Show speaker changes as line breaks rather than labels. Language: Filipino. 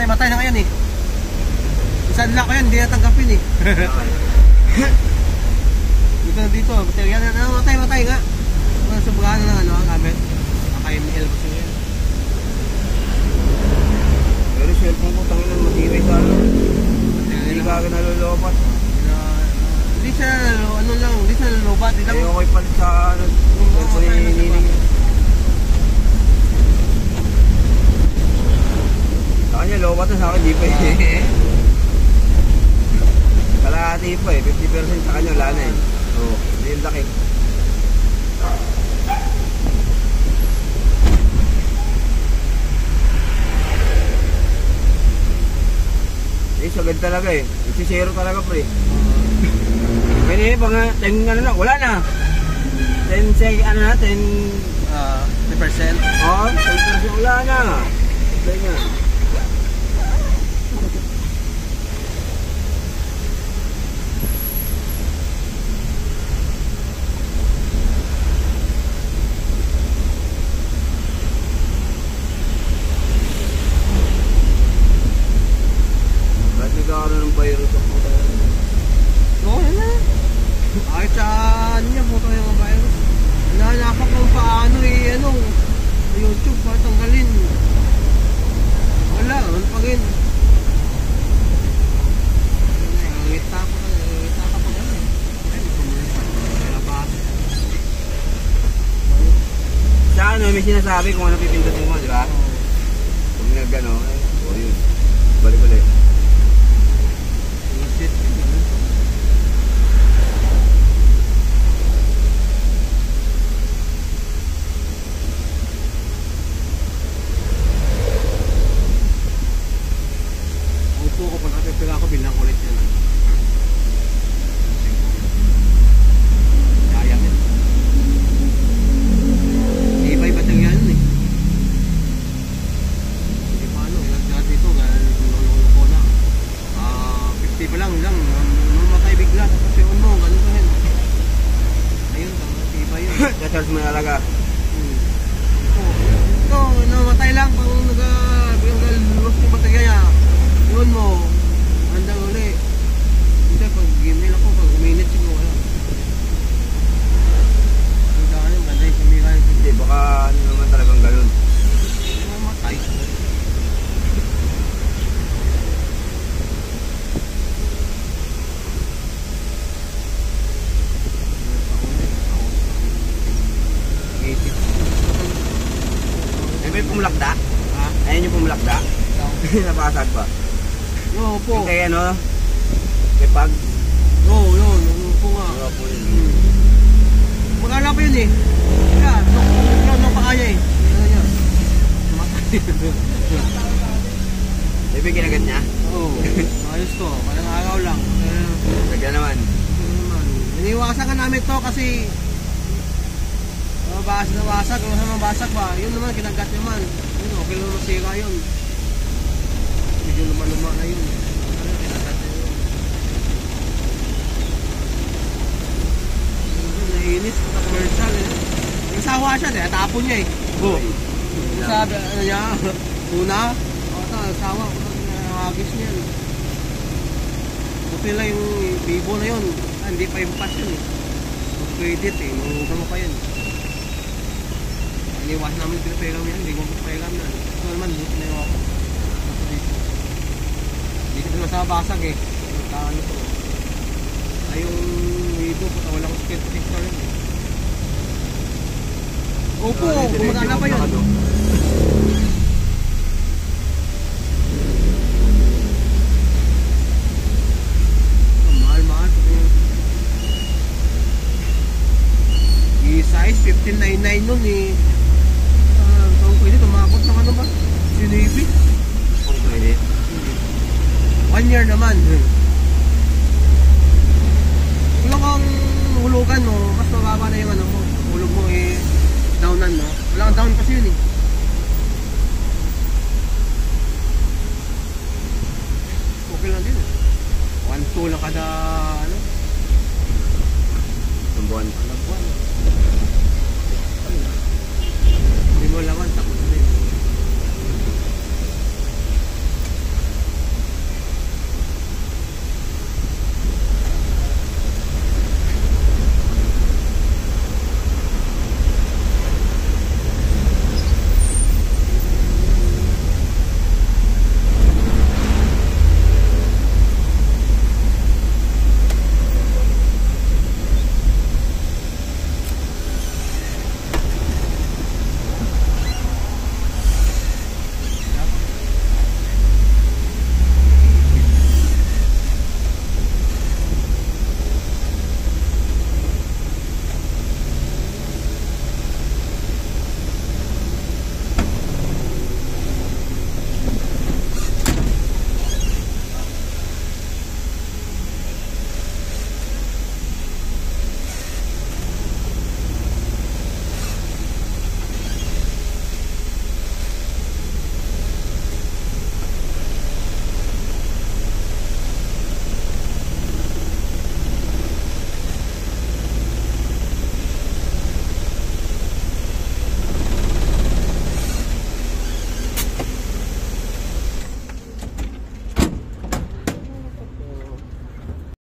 matay na ngayon eh. Isadla ko yan, hindi natanggapin eh. Dito, baterya na, matay nga. Subukan na ng gamit. Naka-ML kasi yan.
Pero cellphone ko, tangin ng matibay sa ano. Hindi ka nalolopat.
Hindi siya, hindi siya nalobat.
Ayaw ko'y palit sa cellphone ni Nining. Sa kanya, lobat na sa akin, di pa eh. Kalahati pa eh, 50% sa kanya, wala na eh. Oo, hindi yung laki. Eh, sagad talaga eh. Isi-zero talaga pre. Ngayon eh, mga 10 ano lang, wala na. 10 say, ano na, 10%.
10%.
Oo, 10% wala na. Play nga. Nagkakaroon ng virus ang puta.
Oo, yan na. Kahit saan niya, puta yung virus. Nanapak kung paano eh, YouTube, para tanggalin. Wala, ano pa rin. Ngita ka pa gano'n. Ay, nabasa.
Sa ano, may sinasabi kung ano pipindutin mo, di ba? Kung nag-ano, o yun. Balik-balik.
Upo ko pag natipila ako, bilang ulit yan. Kaya yan. Iba-iba talaga yan eh. Hindi pa ilagyan dito, lulong ko na. 50 pa lang, mamatay bigla, tapos yun mo, ganun pa rin. Ayun, iba yun.
Charge mo talaga.
Ito, namatay lang pag nag-lulong yung baterya niya. Yun mo, handang uli. Hindi, pag gmail ako, pag minute siguro wala. Ang daan yung ganda yung kumira yung
Hindi, baka ano naman talagang ganun.
mamatay.
Ay, may pumulakda?
Ha?
Ayun yung pumulakda? Napakasag ba?
Oo po.
Yung kay ano? Kay Pag?
Oo, yun. Ano po nga.
Oo po yun.
Magkala pa yun eh. Kaya, nung pa kanya eh. Ano niya? Mamatay.
Ibig kinagat niya?
Oo. Ayos to. Parang araw lang.
Sagya naman.
Iniwasan ka namin to kasi mabasag. Kung mabasag ba, yun naman kinagat naman. Yun, okay lang masira yun. Medyo luma-luma na yun. Ano, kinagat na yun. Naiinis sa commercial eh. Yung sawa siya, tapon niya eh. Sabi, ano niya, una, sawa, hagis niya. Buti lang yung Vivo na yun. Hindi pa yung pass yun eh. Credit eh, mahugang mo pa yun. Iniwas namin pinaperam yan, hindi ko paperam na. Ito naman, pinaperam ko. Hindi ko naman sa basag eh. Ano to. Ay yung Vivo, puta walang skate picture yun eh. Opo, gumagana pa yun.